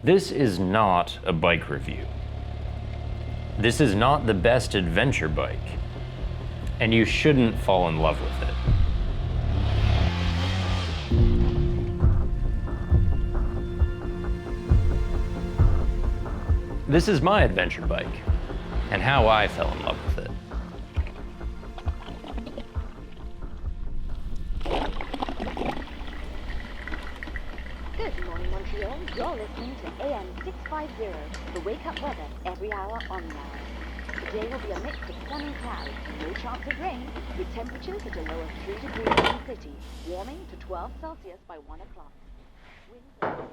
This is not a bike review. This is not the best adventure bike, and you shouldn't fall in love with it. This is my adventure bike, and how I fell in love with it. Good morning, Montreal. You're listening to AM 650, the wake-up weather every hour on the hour. Today will be a mix of sun and clouds, no chance of rain, with temperatures at a low of 3 degrees in the city, warming to 12 Celsius by 1 o'clock. Winds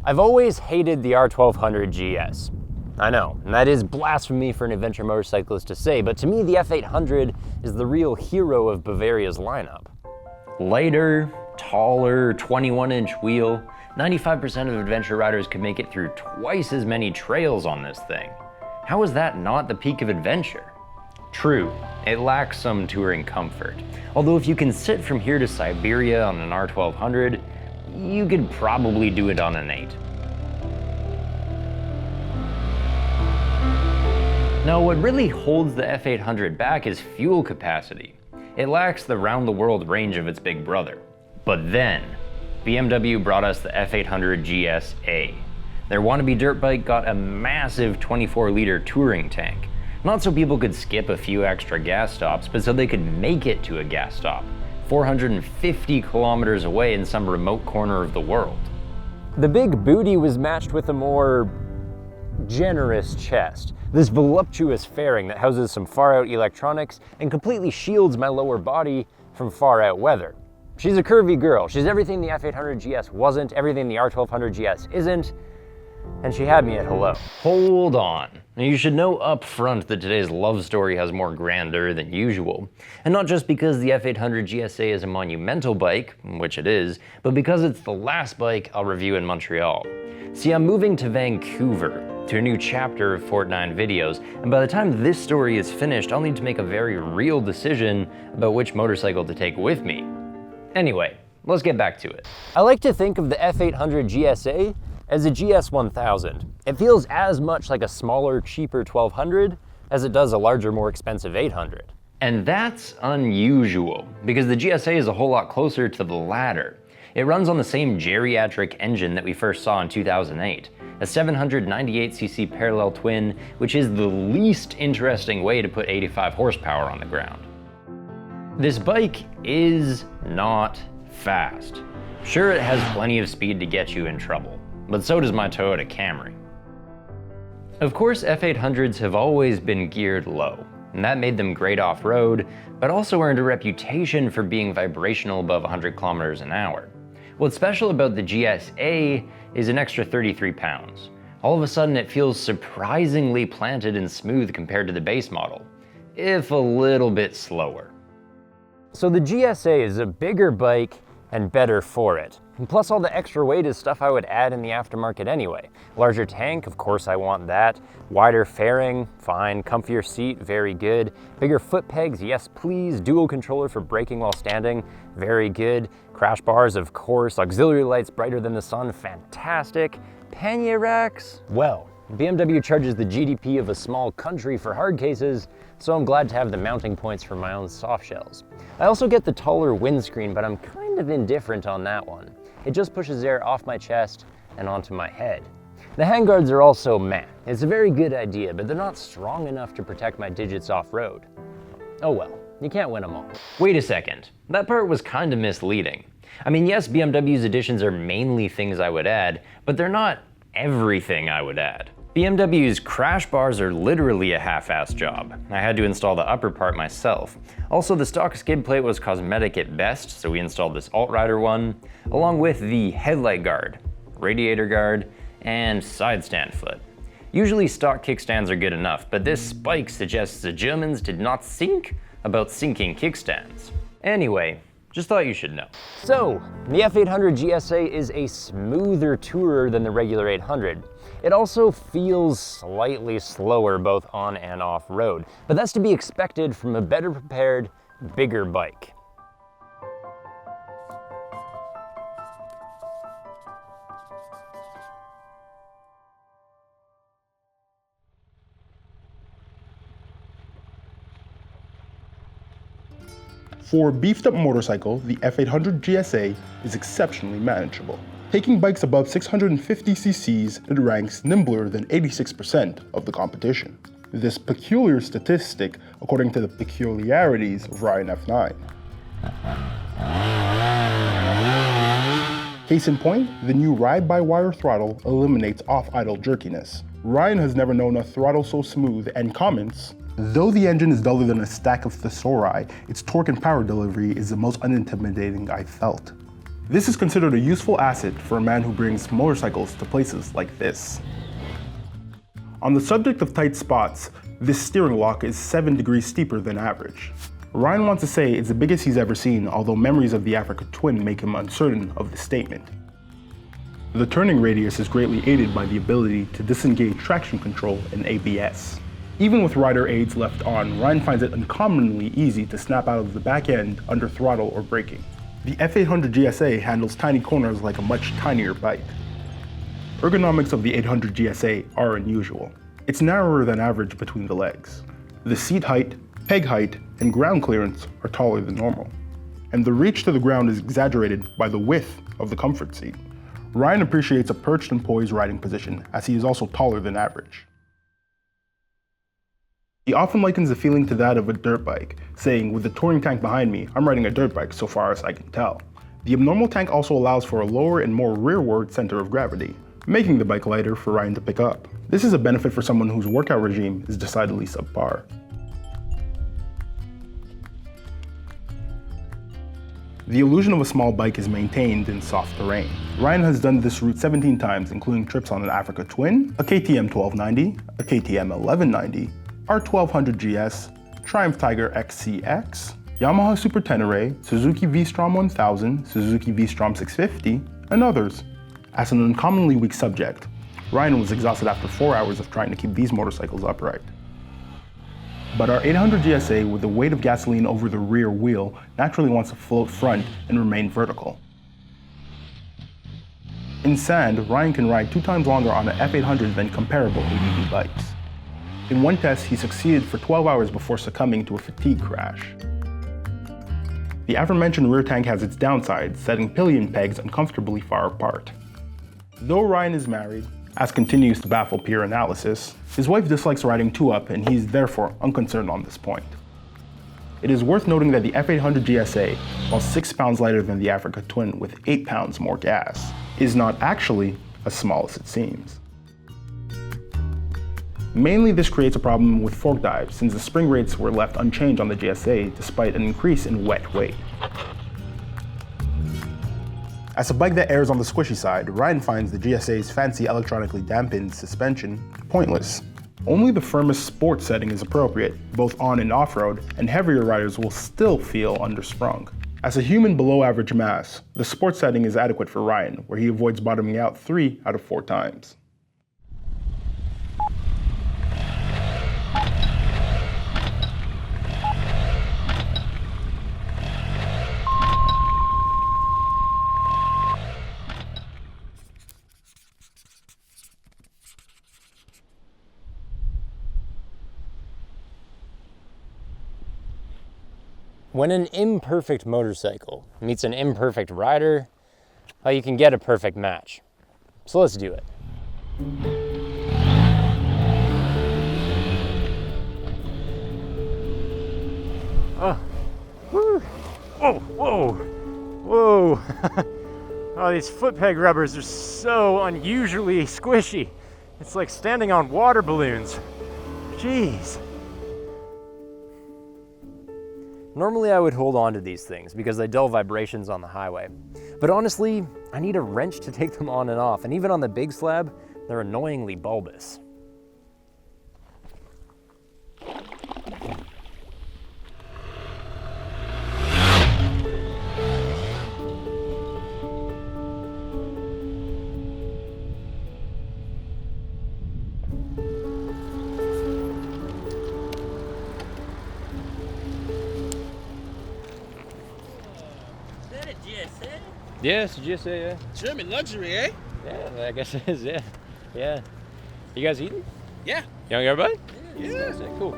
I've always hated the R1200GS. I know, and that is blasphemy for an adventure motorcyclist to say, but to me the F800 is the real hero of Bavaria's lineup. Lighter, taller, 21-inch wheel, 95% of adventure riders could make it through twice as many trails on this thing. How is that not the peak of adventure? True, it lacks some touring comfort. Although if you can sit from here to Siberia on an R1200, you could probably do it on an 8. Now, what really holds the F800 back is fuel capacity. It lacks the round-the-world range of its big brother. But then, BMW brought us the F800GS A. Their wannabe dirt bike got a massive 24-liter touring tank. Not so people could skip a few extra gas stops, but so they could make it to a gas stop, 450 kilometers away in some remote corner of the world. The big booty was matched with a more generous chest. This voluptuous fairing that houses some far-out electronics and completely shields my lower body from far-out weather. She's a curvy girl. She's everything the F800GS wasn't, everything the R1200GS isn't, and she had me at hello. Hold on. Now you should know up front that today's love story has more grandeur than usual. And not just because the F800GSA is a monumental bike, which it is, but because it's the last bike I'll review in Montreal. See, I'm moving to Vancouver, to a new chapter of Fortnine videos, and by the time this story is finished, I'll need to make a very real decision about which motorcycle to take with me. Anyway, let's get back to it. I like to think of the F800GSA as a GS1000. It feels as much like a smaller, cheaper 1200 as it does a larger, more expensive 800. And that's unusual, because the GSA is a whole lot closer to the latter. It runs on the same geriatric engine that we first saw in 2008, a 798cc parallel twin, which is the least interesting way to put 85 horsepower on the ground. This bike is not fast. Sure, it has plenty of speed to get you in trouble, but so does my Toyota Camry. Of course, F800s have always been geared low, and that made them great off-road, but also earned a reputation for being vibrational above 100 kilometers an hour. What's special about the GSA is an extra 33 pounds. All of a sudden it feels surprisingly planted and smooth compared to the base model, if a little bit slower. So the GSA is a bigger bike and better for it. And plus all the extra weight is stuff I would add in the aftermarket anyway. Larger tank, of course I want that. Wider fairing, fine. Comfier seat, very good. Bigger foot pegs, yes please. Dual controller for braking while standing, very good. Crash bars, of course. Auxiliary lights brighter than the sun, fantastic. Pannier racks, well, BMW charges the GDP of a small country for hard cases, so I'm glad to have the mounting points for my own soft shells. I also get the taller windscreen, but I'm kind of indifferent on that one. It just pushes air off my chest and onto my head. The handguards are also meh. It's a very good idea, but they're not strong enough to protect my digits off-road. Oh well, you can't win them all. Wait a second, that part was kinda misleading. I mean, yes, BMW's additions are mainly things I would add, but they're not everything I would add. BMW's crash bars are literally a half-assed job. I had to install the upper part myself. Also, the stock skid plate was cosmetic at best, so we installed this alt-rider one, along with the headlight guard, radiator guard, and side stand foot. Usually stock kickstands are good enough, but this spike suggests the Germans did not think about sinking kickstands. Anyway, just thought you should know. So, the F800 GSA is a smoother tourer than the regular 800. It also feels slightly slower both on and off road, but that's to be expected from a better prepared, bigger bike. For a beefed-up motorcycle, the F800 GSA is exceptionally manageable. Taking bikes above 650 cc's, it ranks nimbler than 86% of the competition. This peculiar statistic according to the peculiarities of Ryan F9. Case in point, the new ride-by-wire throttle eliminates off-idle jerkiness. Ryan has never known a throttle so smooth and comments, "Though the engine is duller than a stack of thesauri, its torque and power delivery is the most unintimidating I've felt." This is considered a useful asset for a man who brings motorcycles to places like this. On the subject of tight spots, this steering lock is 7 degrees steeper than average. Ryan wants to say it's the biggest he's ever seen, although memories of the Africa Twin make him uncertain of the statement. The turning radius is greatly aided by the ability to disengage traction control and ABS. Even with rider aids left on, Ryan finds it uncommonly easy to snap out of the back end under throttle or braking. The F800 GSA handles tiny corners like a much tinier bike. Ergonomics of the 800 GSA are unusual. It's narrower than average between the legs. The seat height, peg height, and ground clearance are taller than normal. And the reach to the ground is exaggerated by the width of the comfort seat. Ryan appreciates a perched and poised riding position, as he is also taller than average. He often likens the feeling to that of a dirt bike, saying, "With the touring tank behind me, I'm riding a dirt bike so far as I can tell." The abnormal tank also allows for a lower and more rearward center of gravity, making the bike lighter for Ryan to pick up. This is a benefit for someone whose workout regime is decidedly subpar. The illusion of a small bike is maintained in soft terrain. Ryan has done this route 17 times, including trips on an Africa Twin, a KTM 1290, a KTM 1190, R1200 GS, Triumph Tiger XCX, Yamaha Super Tenere, Suzuki V-Strom 1000, Suzuki V-Strom 650, and others. As an uncommonly weak subject, Ryan was exhausted after 4 hours of trying to keep these motorcycles upright. But our 800 GSA, with the weight of gasoline over the rear wheel, naturally wants to float front and remain vertical. In sand, Ryan can ride 2 times longer on an F800 than comparable ADV bikes. In one test, he succeeded for 12 hours before succumbing to a fatigue crash. The aforementioned rear tank has its downsides, setting pillion pegs uncomfortably far apart. Though Ryan is married, as continues to baffle peer analysis, his wife dislikes riding 2-up and he's therefore unconcerned on this point. It is worth noting that the F800 GSA, while 6 pounds lighter than the Africa Twin with 8 pounds more gas, is not actually as small as it seems. Mainly this creates a problem with fork dives, since the spring rates were left unchanged on the GSA despite an increase in wet weight. As a bike that errs on the squishy side, Ryan finds the GSA's fancy electronically dampened suspension pointless. Only the firmest sport setting is appropriate, both on and off-road, and heavier riders will still feel undersprung. As a human below average mass, the sport setting is adequate for Ryan, where he avoids bottoming out 3 out of 4 times. When an imperfect motorcycle meets an imperfect rider, well, you can get a perfect match. So let's do it. Oh, Woo. Whoa, whoa, whoa. Oh, these foot peg rubbers are so unusually squishy. It's like standing on water balloons. Jeez. Normally I would hold on to these things because they dull vibrations on the highway. But honestly, I need a wrench to take them on and off, and even on the big slab, they're annoyingly bulbous. Yeah, it's a GSA, yeah. German luxury, eh? Yeah, I guess it is, yeah. Yeah. You guys eating? Yeah. Young everybody? Yeah. Cool.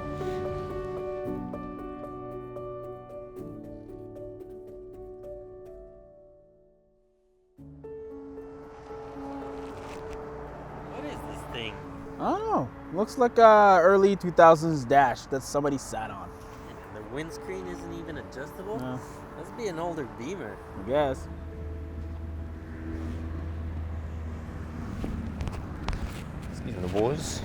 What is this thing? I don't know. Looks like a early 2000s dash that somebody sat on. The windscreen isn't even adjustable? No. Must be an older Beamer. I guess. Excuse me, boys.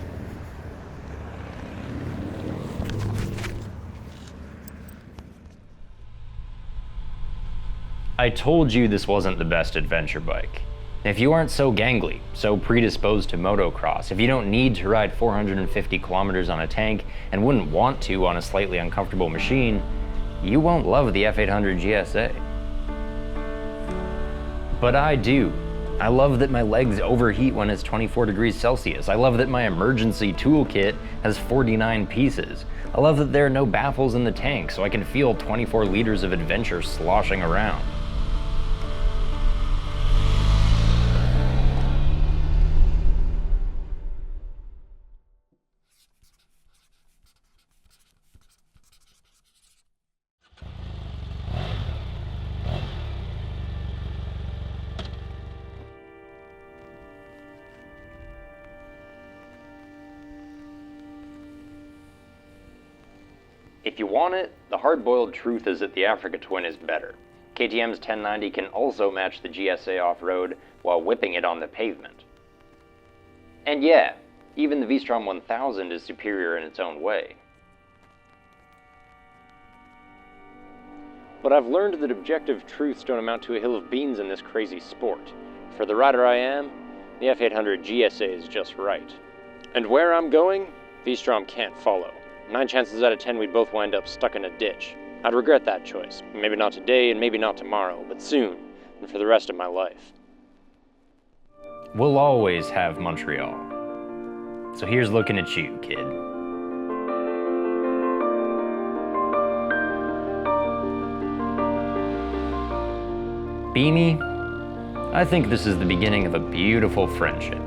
I told you this wasn't the best adventure bike. If you aren't so gangly, so predisposed to motocross, if you don't need to ride 450 kilometers on a tank and wouldn't want to on a slightly uncomfortable machine, you won't love the F800 GSA. But I do. I love that my legs overheat when it's 24 degrees Celsius. I love that my emergency toolkit has 49 pieces. I love that there are no baffles in the tank, so I can feel 24 liters of adventure sloshing around. If you want it, the hard-boiled truth is that the Africa Twin is better. KTM's 1090 can also match the GSA off-road while whipping it on the pavement. And yeah, even the V-Strom 1000 is superior in its own way. But I've learned that objective truths don't amount to a hill of beans in this crazy sport. For the rider I am, the F800 GSA is just right. And where I'm going, V-Strom can't follow. 9 chances out of 10 we'd both wind up stuck in a ditch. I'd regret that choice. Maybe not today and maybe not tomorrow, but soon, and for the rest of my life. We'll always have Montreal. So here's looking at you, kid. Beanie, I think this is the beginning of a beautiful friendship.